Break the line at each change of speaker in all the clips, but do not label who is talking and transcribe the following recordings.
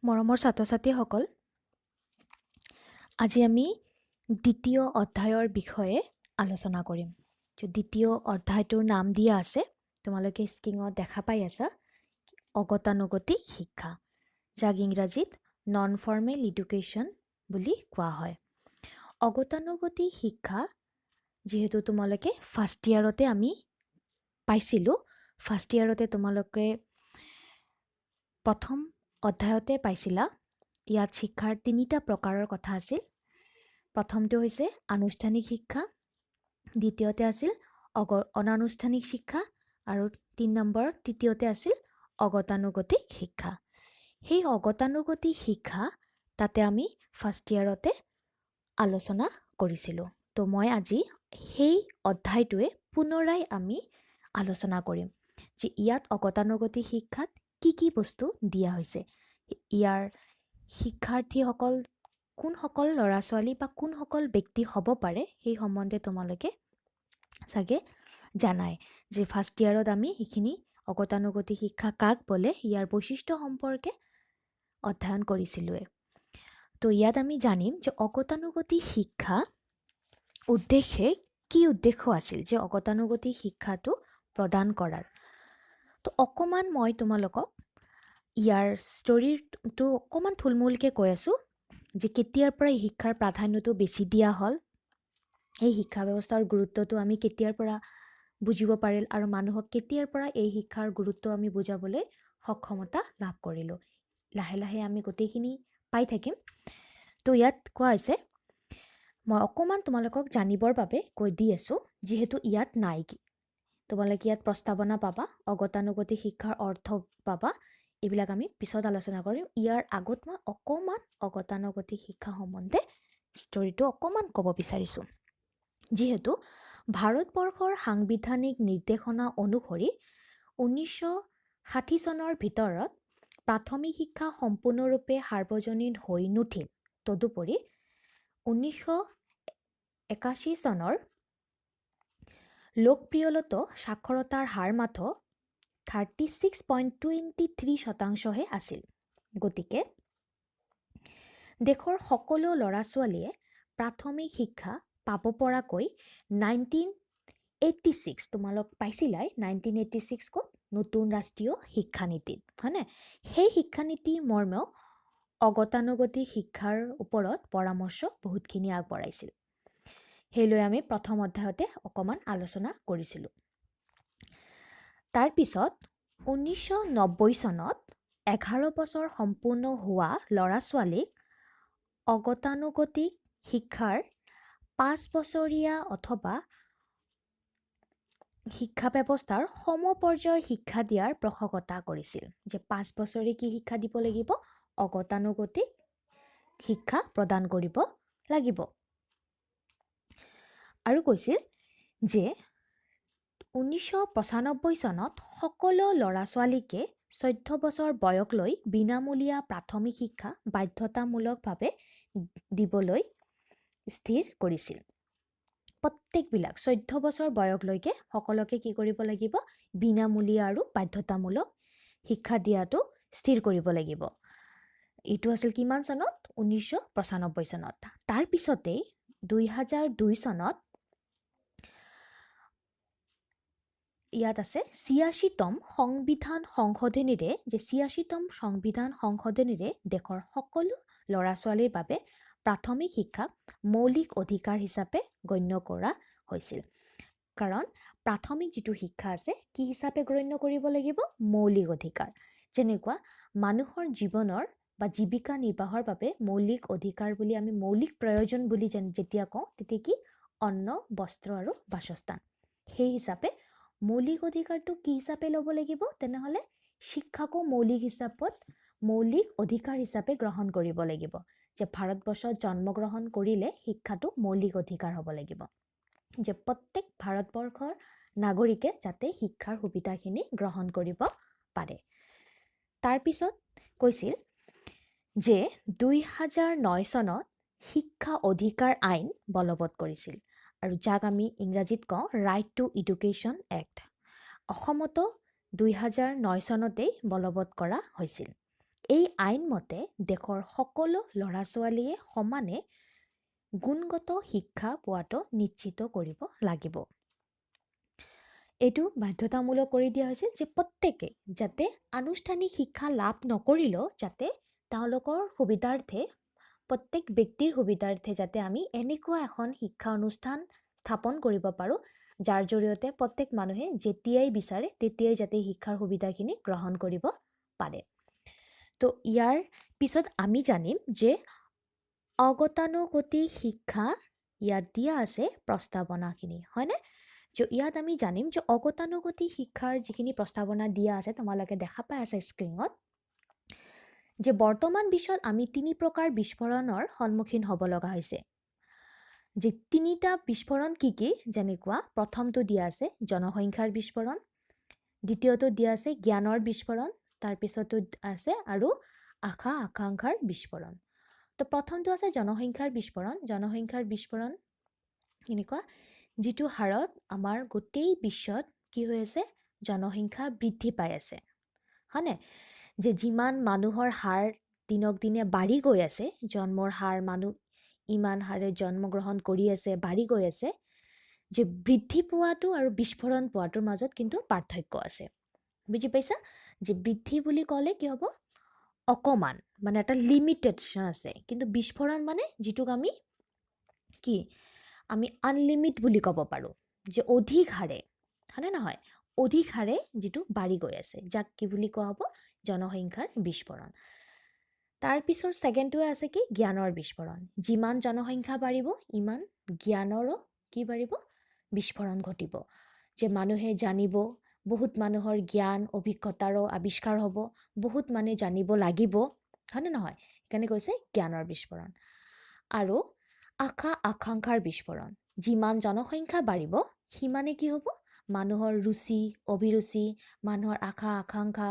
মৰমৰ ছাত্ৰ-ছাত্ৰীসকল, আজি আমি দ্বিতীয় অধ্যায়ৰ বিষয়ে আলোচনা কৰিম। দ্বিতীয় অধ্যায়টোৰ নাম দিয়া আছে, তোমালোকে স্ক্ৰীনত দেখা পাই আছা, অগতানুগতিক শিক্ষা, যাক ইংৰাজীত নন ফৰ্মেল এডুকেশ্যন বুলি কোৱা হয়। অগতানুগতিক শিক্ষা যিহেতু তোমালোকে ফাৰ্ষ্ট ইয়াৰতে আমি পাইছিলোঁ, ফাৰ্ষ্ট ইয়াৰতে তোমালোকে প্ৰথম অধ্যায়তে পাইছিলা। ইয়াত শিক্ষাৰ তিনিটা প্ৰকাৰৰ কথা আছিল। প্ৰথমটো হৈছে আনুষ্ঠানিক শিক্ষা, দ্বিতীয়তে আছিল অনানুষ্ঠানিক শিক্ষা আৰু তৃতীয়তে আছিল অগতানুগতিক শিক্ষা। সেই অগতানুগতিক শিক্ষা তাতে আমি ফাৰ্ষ্ট ইয়াৰতে আলোচনা কৰিছিলোঁ। তো মই আজি সেই অধ্যায়টোৱে পুনৰাই আমি আলোচনা কৰিম যে ইয়াত অগতানুগতিক শিক্ষাত কি বস্তু দিয়া হৈছে, ইয়াৰ শিক্ষাৰ্থীসকল কোনসকল ল'ৰা ছোৱালী বা কোনসকল ব্যক্তি হ'ব পাৰে সেই সম্বন্ধে তোমালোকে চাগে জানাই যে ফাৰ্ষ্ট ইয়াৰত আমি সেইখিনি অগতানুগতিক শিক্ষা কাক বোলে ইয়াৰ বৈশিষ্ট্য সম্পৰ্কে অধ্যয়ন কৰিছিলোঁৱে। তো ইয়াত আমি জানিম যে অগতানুগতিক শিক্ষা উদ্দেশ্য আছিল যে অগতানুগতিক শিক্ষাটো প্ৰদান কৰাৰ। তো অকণমান মই তোমালোকক ইয়াৰ ষ্টৰীটো অকণমান থুলমূলকৈ কৈ আছোঁ যে কেতিয়াৰ পৰা এই শিক্ষাৰ প্ৰাধান্যটো বেছি দিয়া হ'ল, এই শিক্ষা ব্যৱস্থাৰ গুৰুত্বটো আমি কেতিয়াৰ পৰা বুজিব পাৰিল আৰু মানুহক কেতিয়াৰ পৰা এই শিক্ষাৰ গুৰুত্ব আমি বুজাবলৈ সক্ষমতা লাভ কৰিলোঁ। লাহে লাহে আমি গোটেইখিনি পাই থাকিম। তো ইয়াত কোৱা হৈছে, মই অকণমান তোমালোকক জানিবৰ বাবে কৈ দি আছোঁ, যিহেতু ইয়াত নাই। তোমালোকে ইয়াত প্ৰস্তাৱনা পাবা, অগতানুগতিক শিক্ষাৰ অৰ্থ পাবা, এইবিলাক আমি পিছত আলোচনা কৰিম। ইয়াৰ আগত মই অকণমান অগতানুগতিক শিক্ষা সম্বন্ধে ষ্টৰীটো অকণমান ক'ব বিচাৰিছোঁ। যিহেতু ভাৰতবৰ্ষৰ সাংবিধানিক নিৰ্দেশনা অনুসৰি 1960 চনৰ ভিতৰত প্ৰাথমিক শিক্ষা সম্পূৰ্ণৰূপে সাৰ্বজনীন হৈ নুঠিল। তদুপৰি 1981 চনৰ লোকপ্ৰিয়লত সাক্ষৰতাৰ হাৰ মাত্ৰ 36.23% আছিল। গতিকে দেশৰ সকলো ল'ৰা ছোৱালীয়ে প্ৰাথমিক শিক্ষা পাব পৰাকৈ 1986 তোমালোক পাইছিলাই, 1986 ক'ত নতুন ৰাষ্ট্ৰীয় শিক্ষানীতিত, হয়নে? সেই শিক্ষানীতি মৰ্মেও অগতানুগতিক শিক্ষাৰ ওপৰত পৰামৰ্শ বহুতখিনি আগবঢ়াইছিল। সেইলৈ আমি প্ৰথম অধ্যায়তে অকণমান আলোচনা কৰিছিলোঁ। তাৰপিছত 1990 চনত 11 বছৰ সম্পূৰ্ণ হোৱা ল'ৰা ছোৱালীক অগতানুগতিক শিক্ষাৰ 5 বছৰীয়া অথবা শিক্ষা ব্যৱস্থাৰ সমপৰ্যায়ৰ শিক্ষা দিয়াৰ পোষকতা কৰিছিল। যে 5 বছৰে কি শিক্ষা দিব লাগিব? অগতানুগতিক শিক্ষা প্ৰদান কৰিব লাগিব। আৰু কৈছিল যে 1995 চনত সকলো ল'ৰা ছোৱালীকে 14 বছৰ বয়সলৈ বিনামূলীয়া প্ৰাথমিক শিক্ষা বাধ্যতামূলকভাৱে দিবলৈ স্থিৰ কৰিছিল। প্ৰত্যেকবিলাক 14 বছৰ বয়সলৈকে সকলোকে কি কৰিব লাগিব? বিনামূলীয়া আৰু বাধ্যতামূলক শিক্ষা দিয়াটো স্থিৰ কৰিব লাগিব। এইটো আছিল কিমান চনত? 1995 চনত। তাৰপিছতেই 2002 চনত ইয়াত আছে 86তম সংবিধান সংশোধনীৰে, যে 86তম সংবিধান সংশোধনীৰে দেশৰ সকলো ল'ৰা ছোৱালীৰ বাবে প্ৰাথমিক শিক্ষাক মৌলিক অধিকাৰ হিচাপে গণ্য কৰা হৈছিল। কাৰণ প্ৰাথমিক যিটো শিক্ষা আছে কি হিচাপে গণ্য কৰিব লাগিব? মৌলিক অধিকাৰ। যেনেকুৱা মানুহৰ জীৱনৰ বা জীৱিকা নিৰ্বাহৰ বাবে মৌলিক অধিকাৰ বুলি আমি মৌলিক প্ৰয়োজন বুলি যেতিয়া কওঁ, তেতিয়া কি? অন্ন, বস্ত্ৰ আৰু বাসস্থান। সেই হিচাপে মৌলিক অধিকাৰটো কি হিচাপে ল'ব লাগিব? তেনেহ'লে শিক্ষাকো মৌলিক অধিকাৰ হিচাপে গ্ৰহণ কৰিব লাগিব। যে ভাৰতবৰ্ষত জন্মগ্ৰহণ কৰিলে শিক্ষাটো মৌলিক অধিকাৰ হ'ব লাগিব। যে প্ৰত্যেক ভাৰতবৰ্ষৰ নাগৰিকে যাতে শিক্ষাৰ সুবিধাখিনি গ্ৰহণ কৰিব পাৰে। তাৰপিছত কৈছিল যে 2009 চনত শিক্ষা অধিকাৰ আইন বলবৎ কৰিছিল, আৰু যাক আমি ইংৰাজীত কওঁ ৰাইট টু এডুকেশ্যন এক্ট। অসমতো 2009 চনতেই বলবৎ কৰা হৈছিল। এই আইন মতে দেশৰ সকলো ল'ৰা ছোৱালীয়ে সমানে গুণগত শিক্ষা পোৱাটো নিশ্চিত কৰিব লাগিব। এইটো বাধ্যতামূলক কৰি দিয়া হৈছে যে প্ৰত্যেকে যাতে আনুষ্ঠানিক শিক্ষা লাভ নকৰিলেও যাতে তেওঁলোকৰ সুবিধাৰ্থে প্ৰত্যেক ব্যক্তিৰ সুবিধাৰ্থে যাতে আমি এনেকুৱা এখন শিক্ষা অনুষ্ঠান স্থাপন কৰিব পাৰোঁ যাৰ জৰিয়তে প্ৰত্যেক মানুহে যেতিয়াই বিচাৰে তেতিয়াই যাতে শিক্ষাৰ সুবিধাখিনি গ্ৰহণ কৰিব পাৰে। তো ইয়াৰ পিছত আমি জানিম যে অগতানুগতিক শিক্ষা ইয়াত দিয়া আছে প্ৰস্তাৱনাখিনি, হয়নে? ইয়াত আমি জানিম যে অগতানুগতিক শিক্ষাৰ যিখিনি প্ৰস্তাৱনা দিয়া আছে তোমালোকে দেখা পাই আছে স্ক্ৰীনত, যে বৰ্তমান বিশ্বত আমি 3 প্ৰকাৰ বিস্ফোৰণৰ সন্মুখীন হ'ব লগা হৈছে। যে 3টা বিস্ফোৰণ কি কি, যেনেকুৱা প্ৰথমটো দিয়া আছে জনসংখ্যাৰ বিস্ফোৰণ, দ্বিতীয়টো দিয়া আছে জ্ঞানৰ বিস্ফোৰণ, তাৰপিছতো আছে আৰু আশা আকাংক্ষাৰ বিস্ফোৰণ। তো প্ৰথমটো আছে জনসংখ্যাৰ বিস্ফোৰণ। জনসংখ্যাৰ বিস্ফোৰণ এনেকুৱা যিটো হাৰত আমাৰ গোটেই বিশ্বত কি হৈ আছে, জনসংখ্যা বৃদ্ধি পাই আছে, হয়নে? যে যিমান মানুহৰ হাৰ দিনক দিনে বাঢ়ি গৈ আছে, জন্মৰ হাৰ মানুহ ইমান হাৰে জন্মগ্ৰহণ কৰি আছে, বাঢ়ি গৈ আছে, যে বৃদ্ধি পোৱাটো আৰু বিস্ফোৰণ পোৱাটোৰ মাজত কিন্তু পাৰ্থক্য আছে। বুজি পাইছা? যে বৃদ্ধি বুলি ক'লে কি হ'ব, অকমান মানে এটা লিমিটেডশ্যন আছে, কিন্তু বিস্ফোৰণ মানে যিটোক আমি কি আমি আনলিমিট বুলি ক'ব পাৰোঁ, যে অধিক হাৰে, হয়নে নহয়, অধিক হাৰে যিটো বাঢ়ি গৈ আছে, যাক কি বুলি কোৱা হ'ব, জনসংখ্যাৰ বিস্ফোৰণ। তাৰপিছৰ ছেকেণ্ডটোৱে আছে কি জ্ঞানৰ বিস্ফোৰণ। যিমান জনসংখ্যা বাঢ়িব ইমান জ্ঞানৰো কি বাঢ়িব, বিস্ফোৰণ ঘটিব, যে মানুহে জানিব, বহুত মানুহৰ জ্ঞান অভিজ্ঞতাৰো আৱিষ্কাৰ হ'ব, বহুত মানুহে জানিব লাগিব, হয়নে নহয়, সেইকাৰণে কৈছে জ্ঞানৰ বিস্ফোৰণ। আৰু আশা আকাংক্ষাৰ বিস্ফোৰণ। যিমান জনসংখ্যা বাঢ়িব সিমানে কি হ'ব, মানুহৰ ৰুচি অভিৰুচি, মানুহৰ আশা আকাংক্ষা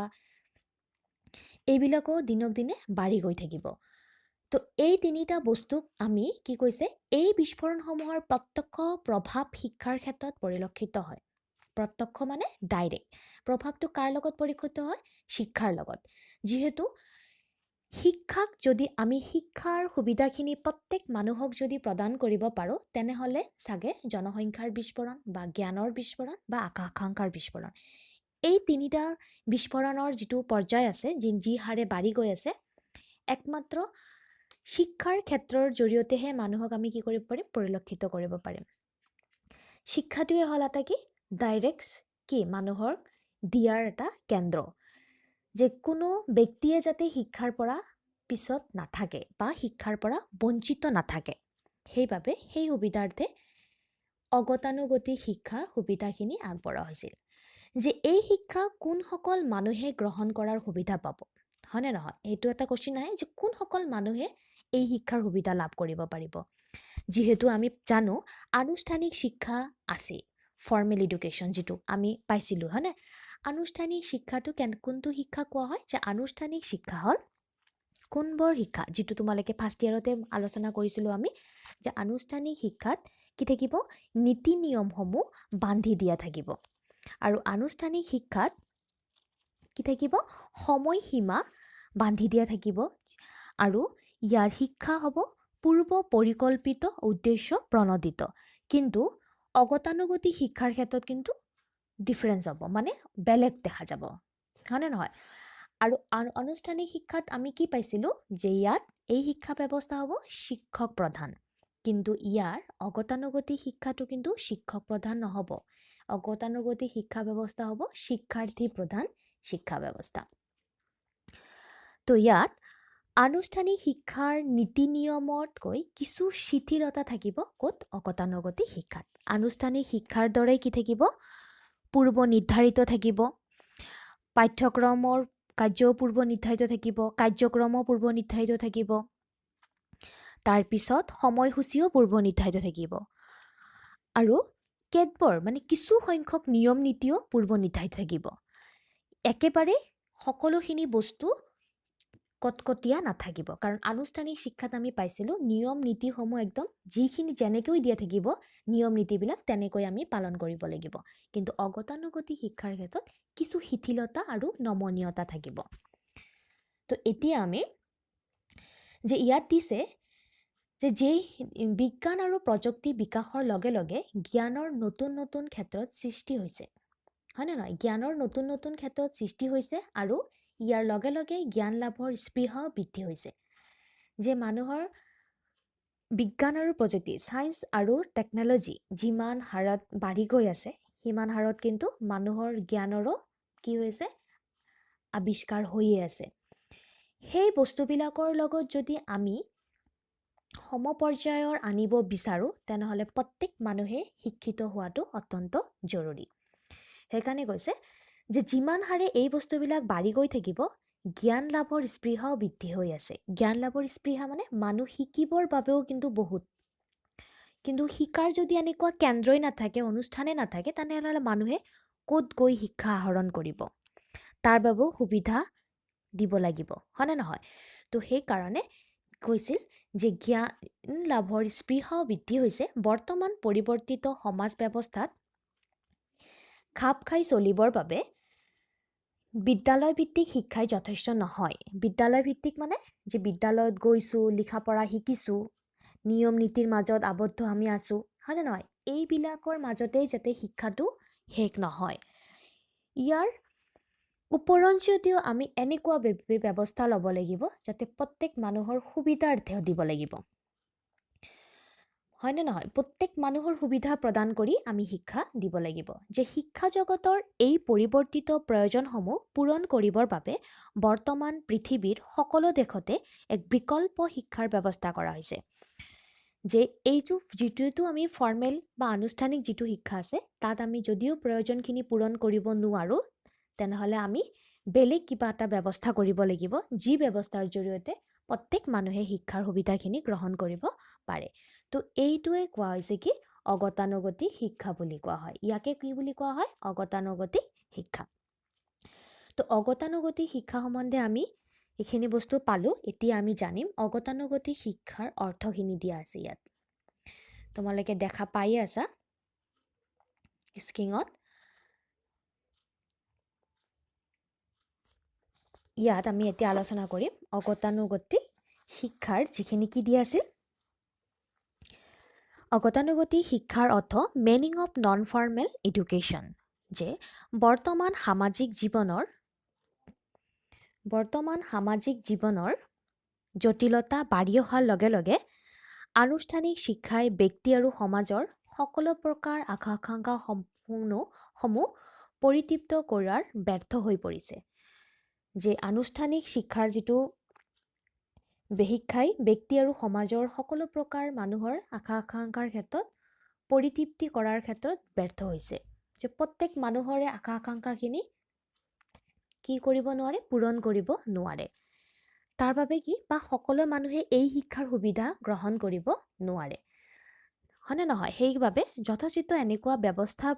এইবিলাকো দিনক দিনে বাঢ়ি গৈ থাকিব। তো এই 3টা বস্তুক আমি কি কৈছে, এই বিস্ফোৰণসমূহৰ প্ৰত্যক্ষ প্ৰভাৱ শিক্ষাৰ ক্ষেত্ৰত পৰিলক্ষিত হয়। প্ৰত্যক্ষ মানে ডাইৰেক্ট প্ৰভাৱটো কাৰ লগত পৰিলক্ষিত হয়, শিক্ষাৰ লগত। যিহেতু শিক্ষাক যদি আমি শিক্ষাৰ সুবিধাখিনি প্ৰত্যেক মানুহক যদি প্ৰদান কৰিব পাৰোঁ, তেনেহ'লে চাগে জনসংখ্যাৰ বিস্ফোৰণ বা জ্ঞানৰ বিস্ফোৰণ বা আকাংক্ষাৰ বিস্ফোৰণ, এই 3টাৰ বিস্ফোৰণৰ যিটো পৰ্যায় আছে, যি হাৰে বাঢ়ি গৈ আছে, একমাত্ৰ শিক্ষাৰ ক্ষেত্ৰৰ জৰিয়তেহে মানুহক আমি কি কৰিব পাৰিম, পৰিলক্ষিত কৰিব পাৰিম। শিক্ষাটোৱে হ'ল এটা কি ডাইৰেক্ট কি মানুহৰ দিয়াৰ এটা কেন্দ্ৰ, যে কোনো ব্যক্তিয়ে যাতে শিক্ষাৰ পৰা পিছত নাথাকে বা শিক্ষাৰ পৰা বঞ্চিত নাথাকে, সেইবাবে সেই সুবিধাৰ্থে অগতানুগতিক শিক্ষাৰ সুবিধাখিনি আগবঢ়োৱা হৈছিল। যে এই শিক্ষা কোনসকল মানুহে গ্ৰহণ কৰাৰ সুবিধা পাব, হয়নে নহয়, এইটো এটা কুৱেশ্যন আহে যে কোনসকল মানুহে এই শিক্ষাৰ সুবিধা লাভ কৰিব পাৰিব। যিহেতু আমি জানো আনুষ্ঠানিক শিক্ষা আছে, ফৰ্মেল এডুকেশ্যন যিটো আমি পাইছিলোঁ, হয়নে? আনুষ্ঠানিক শিক্ষাটো কোনটো শিক্ষা কোৱা হয়, যে আনুষ্ঠানিক শিক্ষা হ'ল কোনবোৰ শিক্ষা, যিটো তোমালোকে ফাৰ্ষ্ট ইয়াৰতে আলোচনা কৰিছিলোঁ আমি, যে আনুষ্ঠানিক শিক্ষাত কি থাকিব, নীতি নিয়মসমূহ বান্ধি দিয়া থাকিব। আৰু আনুষ্ঠানিক শিক্ষাত কি থাকিব, সময়সীমা বান্ধি দিয়া থাকিব, আৰু ইয়াৰ শিক্ষা হ'ব পূৰ্ব পৰিকল্পিত উদ্দেশ্য প্ৰণোদিত। কিন্তু অগতানুগতিক শিক্ষাৰ ক্ষেত্ৰত কিন্তু ডিফাৰেঞ্চ হ'ব, মানে বেলেগ দেখা যাব, হয়নে নহয়? আৰু আনুষ্ঠানিক শিক্ষাত আমি কি পাইছিলোঁ, যে ইয়াত এই শিক্ষা ব্যৱস্থা হ'ব শিক্ষক প্ৰধান, কিন্তু ইয়াৰ অগতানুগতিক শিক্ষাটো কিন্তু শিক্ষক প্ৰধান নহ'ব। অগতানুগতিক শিক্ষা ব্যৱস্থা হ'ব শিক্ষাৰ্থী প্ৰধান শিক্ষা ব্যৱস্থা। তো ইয়াত আনুষ্ঠানিক শিক্ষাৰ নীতি নিয়মতকৈ কিছু শিথিলতা থাকিব ক'ত, অগতানুগতিক শিক্ষাত। আনুষ্ঠানিক শিক্ষাৰ দৰে কি থাকিব, পূৰ্ব নিৰ্ধাৰিত থাকিব, পাঠ্যক্ৰমৰ কাৰ্যও পূৰ্ব নিৰ্ধাৰিত থাকিব, কাৰ্যক্ৰমো পূৰ্ব নিৰ্ধাৰিত থাকিব, তাৰপিছত সময়সূচীও পূৰ্ব নিৰ্ধাৰিত থাকিব, আৰু কেতবোৰ মানে কিছু সংখ্যক নিয়ম নীতিও পূৰ্ব নিৰ্ধাৰিত থাকিব। একেবাৰে সকলোখিনি বস্তু কটকটীয়া নাথাকিব, কাৰণ আনুষ্ঠানিক শিক্ষাত আমি পাইছিলোঁ নিয়ম নীতিসমূহ একদম যিখিনি যেনেকৈ দিয়া থাকিব নিয়ম নীতিবিলাক তেনেকৈ আমি পালন কৰিব লাগিব। কিন্তু অগতানুগতিক শিক্ষাৰ ক্ষেত্ৰত কিছু শিথিলতা আৰু নমনীয়তা থাকিব। তো এতিয়া আমি যে ইয়াত দিছে যে বিজ্ঞান আৰু প্ৰযুক্তি বিকাশৰ লগে লগে জ্ঞানৰ নতুন নতুন ক্ষেত্ৰত সৃষ্টি হৈছে, হয়নে নহয়? জ্ঞানৰ নতুন নতুন ক্ষেত্ৰত সৃষ্টি হৈছে আৰু ইয়াৰ লগে লগে জ্ঞান লাভৰ স্পৃহাও বৃদ্ধি হৈছে। যে মানুহৰ বিজ্ঞান আৰু প্ৰযুক্তি, ছায়েন্স আৰু টেকন'লজি যিমান হাৰত বাঢ়ি গৈ আছে, সিমান হাৰত কিন্তু মানুহৰ জ্ঞানৰো কি হৈছে? আৱিষ্কাৰ হৈয়ে আছে। সেই বস্তুবিলাকৰ লগত যদি আমি সমপৰ্যায়ৰ আনিব বিচাৰোঁ, তেনেহ'লে প্ৰত্যেক মানুহে শিক্ষিত হোৱাটো অত্যন্ত জৰুৰী। সেইকাৰণে কৈছে যে যিমান হাৰে এই বস্তুবিলাক বাঢ়ি গৈ থাকিব, জ্ঞান লাভৰ স্পৃহাও বৃদ্ধি হৈ আছে। জ্ঞান লাভৰ স্পৃহা মানে মানুহ শিকিবৰ বাবেও কিন্তু বহুত, কিন্তু শিকাৰ যদি এনেকুৱা কেন্দ্ৰই নাথাকে, অনুষ্ঠানে নাথাকে, তেনেহ'লে মানুহে ক'ত গৈ শিক্ষা আহৰণ কৰিব? তাৰ বাবেও সুবিধা দিব লাগিব, হয়নে নহয়? তো সেইকাৰণে কৈছিল যে জ্ঞান লাভৰ স্পৃহাও বৃদ্ধি হৈছে। বৰ্তমান পৰিৱৰ্তিত সমাজ ব্যৱস্থাত খাপ খাই চলিবৰ বাবে বিদ্যালয় ভিত্তিক শিক্ষাই যথেষ্ট নহয়। বিদ্যালয় ভিত্তিক মানে যে বিদ্যালয়ত গৈছোঁ, লিখা পঢ়া শিকিছোঁ, নিয়ম নীতিৰ মাজত আবদ্ধ আমি আছোঁ, হয়নে নহয়? এইবিলাকৰ মাজতেই যাতে শিক্ষাটো শেষ নহয়। ইয়াৰ উপৰঞ্চিও আমি এনেকুৱা ব্যৱস্থা ল'ব লাগিব যাতে প্ৰত্যেক মানুহৰ সুবিধাৰ্থে দিব লাগিব, হয়নে নহয়? প্ৰত্যেক মানুহৰ সুবিধা প্ৰদান কৰি আমি শিক্ষা দিব লাগিব। যে শিক্ষা জগতৰ এই পৰিৱৰ্তিত প্ৰয়োজনসমূহ পূৰণ কৰিবৰ বাবে বৰ্তমান পৃথিৱীৰ সকলো দেশতে এক বিকল্প শিক্ষাৰ ব্যৱস্থা কৰা হৈছে। যে যিটো আমি ফৰ্মেল বা আনুষ্ঠানিক যিটো শিক্ষা আছে, তাত আমি যদিও প্ৰয়োজনখিনি পূৰণ কৰিব নোৱাৰোঁ, তেনেহ'লে আমি বেলেগ কিবা এটা ব্যৱস্থা কৰিব লাগিব, যি ব্যৱস্থাৰ জৰিয়তে প্ৰত্যেক মানুহে শিক্ষাৰ সুবিধাখিনি গ্ৰহণ কৰিব পাৰে। তো এইটোৱে কোৱা হৈছে কি? অগতানুগতিক শিক্ষা বুলি কোৱা হয়। ইয়াকে কি বুলি কোৱা হয়? অগতানুগতিক শিক্ষা। তো অগতানুগতিক শিক্ষা সম্বন্ধে আমি এইখিনি বস্তু পালোঁ। এতিয়া আমি জানিম অগতানুগতিক শিক্ষাৰ অৰ্থখিনি দিয়া আছে ইয়াত। তোমালোকে দেখা পাই আছা স্ক্ৰীনত। ইয়াত আমি এতিয়া আলোচনা কৰিম অগতানুগতিক শিক্ষাৰ যিখিনি কি দিয়া আছিল। অগতানুগতিক শিক্ষাৰ অৰ্থ meaning of non formal education. যে বৰ্তমান সামাজিক জীৱনৰ জটিলতা বাঢ়ি অহাৰ লগে লগে আনুষ্ঠানিক শিক্ষাই ব্যক্তি আৰু সমাজৰ সকলো প্ৰকাৰ আকাংক্ষাসমূহ পৰিতৃপ্ত কৰাৰ ব্যৰ্থ হৈ পৰিছে। যে আনুষ্ঠানিক শিক্ষাৰ যিটো শিক্ষাই ব্যক্তি আৰু সমাজৰ সকলো প্ৰকাৰ মানুহৰ আকাংক্ষাৰ ক্ষেত্ৰত পৰিতৃপ্তি কৰাৰ ক্ষেত্ৰত ব্যৰ্থ হৈছে। যে প্ৰত্যেক মানুহৰে আকাংক্ষাখিনি কি কৰিব নোৱাৰে? পূৰণ কৰিব নোৱাৰে। তাৰ বাবে কি? বা সকলো মানুহে এই শিক্ষাৰ সুবিধা গ্ৰহণ কৰিব নোৱাৰে, হয়নে নহয়? সেইবাবে যথোচিত এনেকুৱা ব্যৱস্থা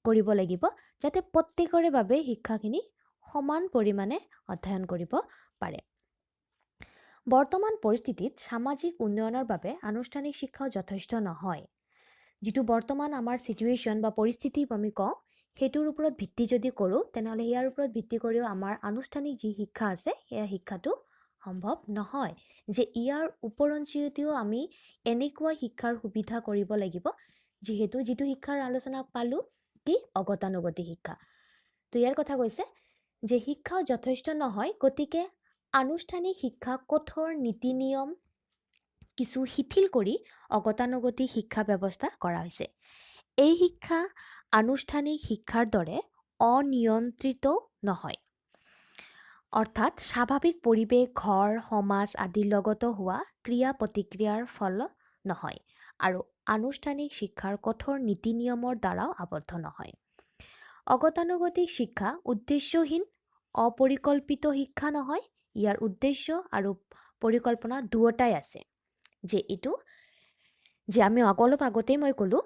কৰিব লাগিব যাতে প্ৰত্যেকৰে বাবে শিক্ষাখিনি সমান পৰিমাণে অধ্যয়ন কৰিব পাৰে। বৰ্তমান পৰিস্থিতিত সামাজিক উন্নয়নৰ বাবে আনুষ্ঠানিক শিক্ষাও যথেষ্ট নহয়। যিটো বৰ্তমান আমাৰ চিটুৱেশ্যন বা পৰিস্থিতি আমি কওঁ, সেইটোৰ ওপৰত ভিত্তি যদি কৰোঁ, তেনেহ'লে ইয়াৰ ওপৰত ভিত্তি কৰিও আমাৰ আনুষ্ঠানিক যি শিক্ষা আছে, সেয়া শিক্ষাটো সম্ভৱ নহয়। যে ইয়াৰ উপৰঞ্চিও আমি এনেকুৱা শিক্ষাৰ সুবিধা কৰিব লাগিব, যিটো শিক্ষাৰ আলোচনা পালোঁ কি? অগতানুগতিক শিক্ষা। তো ইয়াৰ কথা কৈছে যে শিক্ষাও যথেষ্ট নহয়, গতিকে আনুষ্ঠানিক শিক্ষা কঠোৰ নীতি নিয়ম কিছু শিথিল কৰি অগতানুগতিক শিক্ষা ব্যৱস্থা কৰা হৈছে। এই শিক্ষা আনুষ্ঠানিক শিক্ষাৰ দৰে অনিয়ন্ত্ৰিত নহয়। অৰ্থাৎ স্বাভাৱিক পৰিৱেশ, ঘৰ, সমাজ আদিৰ লগত হোৱা ক্ৰিয়া প্ৰতিক্ৰিয়াৰ ফল নহয় আৰু আনুষ্ঠানিক শিক্ষাৰ কঠোৰ নীতি নিয়মৰ দ্বাৰাও আবদ্ধ নহয়। অগতানুগতিক শিক্ষা উদ্দেশ্যহীন অপৰিকল্পিত শিক্ষা নহয়। ইয়াৰ উদ্দেশ্য আৰু পৰিকল্পনা দুয়োটাই আছে। যে এইটো যে আমি অলপ আগতেই মই ক'লোঁ,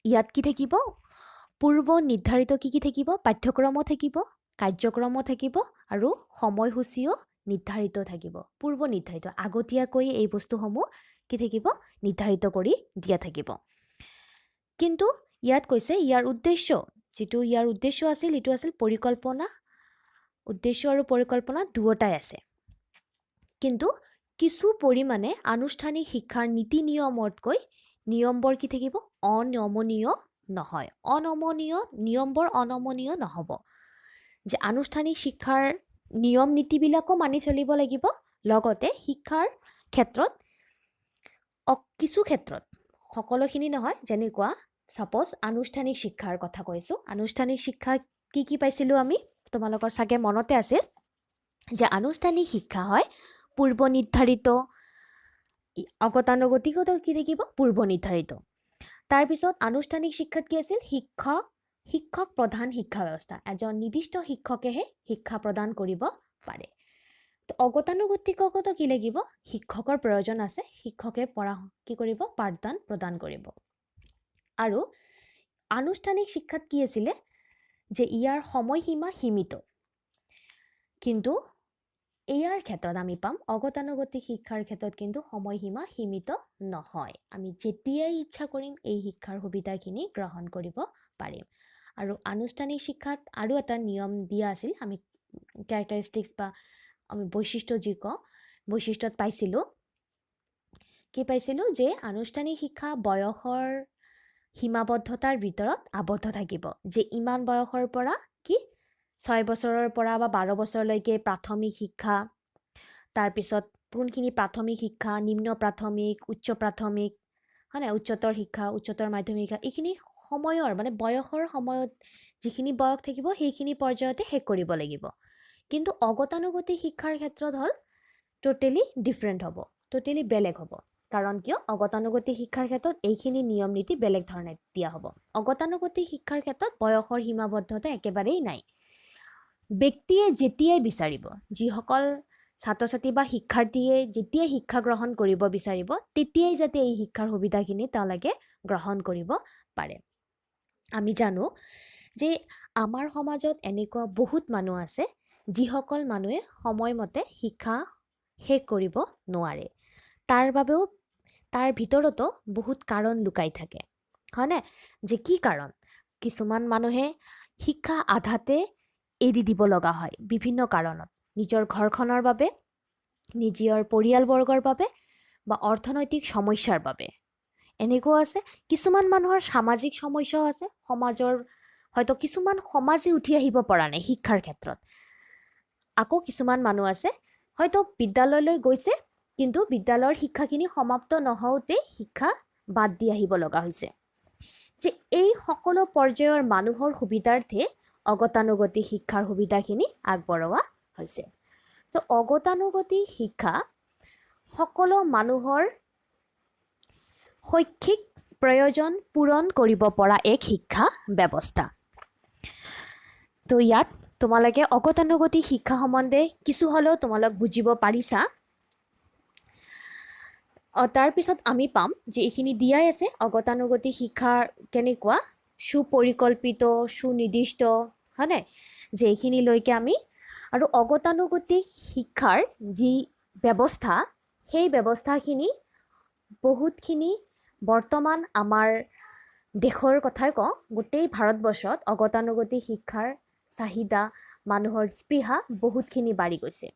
ইয়াত কি থাকিব? পূৰ্ব নিৰ্ধাৰিত কি থাকিব? পাঠ্যক্ৰমো থাকিব, কাৰ্যক্ৰমো থাকিব আৰু সময়সূচীও নিৰ্ধাৰিত থাকিব। পূৰ্ব নিৰ্ধাৰিত, আগতীয়াকৈ এই বস্তুসমূহ কি থাকিব? নিৰ্ধাৰিত কৰি দিয়া থাকিব। কিন্তু ইয়াত কৈছে ইয়াৰ উদ্দেশ্য আছিল, এইটো আছিল পৰিকল্পনা উদ্দেশ্য আৰু পৰিকল্পনা দুয়োটাই আছে। কিন্তু কিছু পৰিমাণে আনুষ্ঠানিক শিক্ষাৰ নীতি নিয়মতকৈ নিয়মবোৰ কি থাকিব? অনমনীয় নহয়। নিয়মবোৰ অনমনীয় নহ'ব। যে আনুষ্ঠানিক শিক্ষাৰ নিয়ম নীতিবিলাকো মানি চলিব লাগিব, লগতে শিক্ষাৰ ক্ষেত্ৰত কিছু ক্ষেত্ৰত, সকলোখিনি নহয়, যেনেকুৱা ছাপ'জ আনুষ্ঠানিক শিক্ষাৰ কথা কৈছোঁ। আনুষ্ঠানিক শিক্ষা কি পাইছিলোঁ আমি? তোমালোকৰ চাগে মনতে আছিল যে আনুষ্ঠানিক শিক্ষা হয় পূৰ্ব নিৰ্ধাৰিত, অগতানুগতিকতো কি থাকিব? পূৰ্ব নিৰ্ধাৰিত। তাৰপিছত আনুষ্ঠানিক শিক্ষাত কি আছিল? শিক্ষক প্ৰধান শিক্ষা ব্যৱস্থা। এজন নিৰ্দিষ্ট শিক্ষকেহে শিক্ষা প্ৰদান কৰিব পাৰে। তো অগতানুগতিকতো কি লাগিব? শিক্ষকৰ প্ৰয়োজন আছে, শিক্ষকে কি কৰিব? পাঠদান প্ৰদান কৰিব। আৰু আনুষ্ঠানিক শিক্ষাত কি আছিলে? যে ইয়াৰ সময়সীমা সীমিত। কিন্তু ইয়াৰ ক্ষেত্ৰত আমি পাম অগতানুগতিক শিক্ষাৰ ক্ষেত্ৰত কিন্তু সময়সীমা সীমিত নহয়। আমি যেতিয়াই ইচ্ছা কৰিম এই শিক্ষাৰ সুবিধাখিনি গ্ৰহণ কৰিব পাৰিম। আৰু আনুষ্ঠানিক শিক্ষাত আৰু এটা নিয়ম দিয়া আছিল, আমি কেৰেক্টাৰিষ্টিক্স বা আমি বৈশিষ্ট্য যি কওঁ, বৈশিষ্ট্যত পাইছিলোঁ, কি পাইছিলোঁ? যে আনুষ্ঠানিক শিক্ষা বয়সৰ সীমাবদ্ধতাৰ ভিতৰত আবদ্ধ থাকিব। যে ইমান বয়সৰ পৰা 6 বছৰৰ পৰা বা 12 বছৰলৈকে প্ৰাথমিক শিক্ষা, তাৰপিছত কোনখিনি প্ৰাথমিক শিক্ষা, নিম্ন প্ৰাথমিক, উচ্চ প্ৰাথমিক, হয় নাই, উচ্চতৰ শিক্ষা, উচ্চতৰ মাধ্যমিক শিক্ষা, এইখিনি সময়ৰ মানে বয়সৰ সময়ত যিখিনি বয়স থাকিব সেইখিনি পৰ্যায়তে শেষ কৰিব লাগিব। কিন্তু অগতানুগতিক শিক্ষাৰ ক্ষেত্ৰত হ'ল টোটেলি ডিফাৰেণ্ট হ'ব, টোটেলি বেলেগ হ'ব। কাৰণ কিয়? অগতানুগতিক শিক্ষাৰ ক্ষেত্ৰত এইখিনি নিয়ম নীতি বেলেগ ধৰণে দিয়া হ'ব। অগতানুগতিক শিক্ষাৰ ক্ষেত্ৰত বয়সৰ সীমাবদ্ধতা একেবাৰেই নাই। ব্যক্তিয়ে যেতিয়াই বিচাৰিব, যিসকল ছাত্ৰ ছাত্ৰী বা শিক্ষাৰ্থীয়ে যেতিয়াই শিক্ষা গ্ৰহণ কৰিব বিচাৰিব, তেতিয়াই যাতে এই শিক্ষাৰ সুবিধাখিনি তেওঁলোকে গ্ৰহণ কৰিব পাৰে। আমি জানো যে আমাৰ সমাজত এনেকুৱা বহুত মানুহ আছে যিসকল মানুহে সময়মতে শিক্ষা শেষ কৰিব নোৱাৰে। তাৰ ভিতৰতো বহুত কাৰণ লুকাই থাকে, হয়নে? যে কি কাৰণ? কিছুমান মানুহে শিক্ষা আধাতে এৰি দিব লগা হয় বিভিন্ন কাৰণত, নিজৰ ঘৰখনৰ বাবে, নিজৰ পৰিয়ালবৰ্গৰ বাবে বা অৰ্থনৈতিক সমস্যাৰ বাবে। এনেকুৱা আছে কিছুমান মানুহৰ সামাজিক সমস্যাও আছে, সমাজৰ হয়তো কিছুমান সমাজে উঠি আহিব পৰা নাই শিক্ষাৰ ক্ষেত্ৰত। আকৌ কিছুমান মানুহ আছে হয়তো বিদ্যালয়লৈ গৈছে, কিন্তু বিদ্যালয়ৰ শিক্ষাখিনি সমাপ্ত নহওঁতে শিক্ষা বাদ দি আহিব লগা হৈছে। যে এই সকলো পৰ্যায়ৰ মানুহৰ সুবিধাৰ্থে অগতানুগতিক শিক্ষাৰ সুবিধাখিনি আগবঢ়োৱা হৈছে। তো অগতানুগতিক শিক্ষা সকলো মানুহৰ শৈক্ষিক প্ৰয়োজন পূৰণ কৰিব পৰা এক শিক্ষা ব্যৱস্থা। তো ইয়াত তোমালোকে অগতানুগতিক শিক্ষা সম্বন্ধে কিছু হ'লেও তোমালোক বুজিব পাৰিছা। তাৰপিছত আমি পাম যে এইখিনি দিয়াই আছে অগতানুগতিক শিক্ষা কেনেকুৱা, সুপৰিকল্পিত, সুনিৰ্দিষ্ট, হয়নে? যে এইখিনিলৈকে আমি, আৰু অগতানুগতিক শিক্ষাৰ যি ব্যৱস্থা, সেই ব্যৱস্থাখিনি বহুতখিনি বৰ্তমান আমাৰ দেশৰ কথাই কওঁ, গোটেই ভাৰতবৰ্ষত অগতানুগতিক শিক্ষাৰ চাহিদা, মানুহৰ স্পৃহা বহুতখিনি বাঢ়ি গৈছে।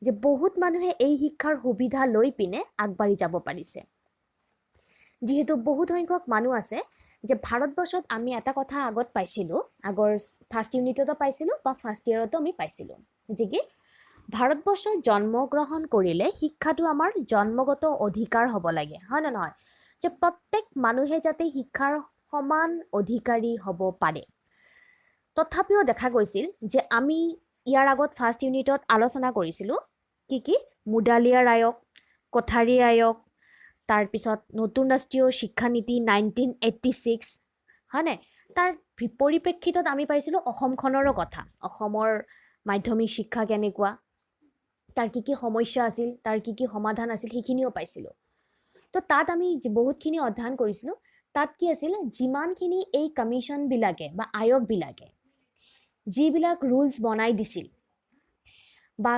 যে বহুত মানুহে এই শিক্ষাৰ সুবিধা লৈ পিনে আগবাঢ়ি যাব পাৰিছে। যিহেতু বহুত সংখ্যক মানুহ আছে, যে ভাৰতবৰ্ষত আমি এটা কথা আগত পাইছিলোঁ, আগৰ ফাৰ্ষ্ট ইউনিটতো পাইছিলোঁ বা ফাৰ্ষ্ট ইয়েৰতো আমি পাইছিলোঁ, যে কি ভাৰতবৰ্ষত জন্মগ্ৰহণ কৰিলে শিক্ষাটো আমাৰ জন্মগত অধিকাৰ হ'ব লাগে, হয় নে নহয়? যে প্ৰত্যেক মানুহে যাতে শিক্ষাৰ সমান অধিকাৰী হ'ব পাৰে। তথাপিও দেখা গৈছিল যে আমি ইয়াৰ আগত ফাৰ্ষ্ট ইউনিটত আলোচনা কৰিছিলোঁ কি মুডালিয়াৰ আয়োগ, কোঠাৰী আয়োগ, তাৰপিছত নতুন ৰাষ্ট্ৰীয় শিক্ষানীতি 1986, হয়নে? তাৰ পৰিপ্ৰেক্ষিতত আমি পাইছিলোঁ অসমখনৰো কথা, অসমৰ মাধ্যমিক শিক্ষা কেনেকুৱা, তাৰ কি সমস্যা আছিল, তাৰ কি সমাধান আছিল, সেইখিনিও পাইছিলোঁ। তো তাত আমি বহুতখিনি অধ্যয়ন কৰিছিলোঁ। তাত কি আছিল, যিমানখিনি এই কমিশ্যনবিলাকে বা আয়োগবিলাকে যিবিলাক ৰুলছ বনাই দিছিল বা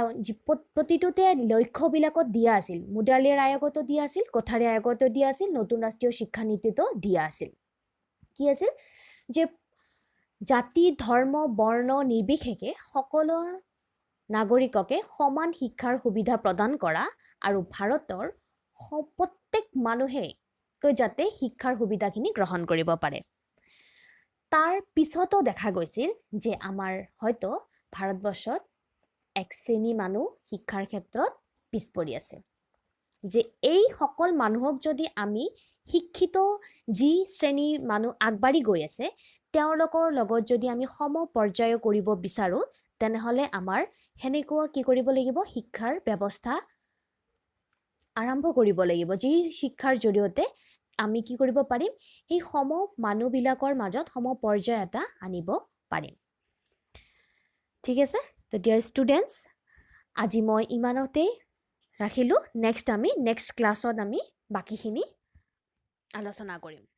প্ৰতিটোতে লক্ষ্যবিলাকত দিয়া আছিল, মুডালিয়াৰ আয়োগতো দিয়া আছিল, কোঠাৰী আয়োগতো দিয়া আছিল, নতুন ৰাষ্ট্ৰীয় শিক্ষানীতিতো দিয়া আছিল। কি আছিল, যে জাতি, ধৰ্ম, বৰ্ণ নিৰ্বিশেষে সকলো নাগৰিককে সমান শিক্ষাৰ সুবিধা প্ৰদান কৰা আৰু ভাৰতৰ প্ৰত্যেক মানুহে যাতে শিক্ষাৰ সুবিধাখিনি গ্ৰহণ কৰিব পাৰে তাৰ পিছতো দেখা গৈছিল যে আমাৰ হয়তো ভাৰতবৰ্ষত এক শ্ৰেণী মানুহ শিক্ষাৰ ক্ষেত্ৰত পিছ পৰি আছে যে এই সকল মানুহক যদি আমি শিক্ষিত যি শ্ৰেণী মানুহ আগবাঢ়ি গৈ আছে তেওঁলোকৰ লগত যদি আমি সমপৰ্যায় কৰিব বিচাৰো তেনেহলে আমাৰ হেনেকুৱা কি কৰিব লাগিব শিক্ষাৰ ব্যৱস্থা আৰম্ভ কৰিব লাগিব যি শিক্ষাৰ জৰিয়তে আমি কি কৰিব পাৰিম এই মানুহবিলাকৰ মাজত সমপৰ্যায় এটা আনিব পাৰিম ঠিক আছে তো ডিয়াৰ ষ্টুডেণ্টছ আজি মই ইমানতে ৰাখিলো নেক্সট ক্লাছত আমি বাকিখিনি আলোচনা কৰিম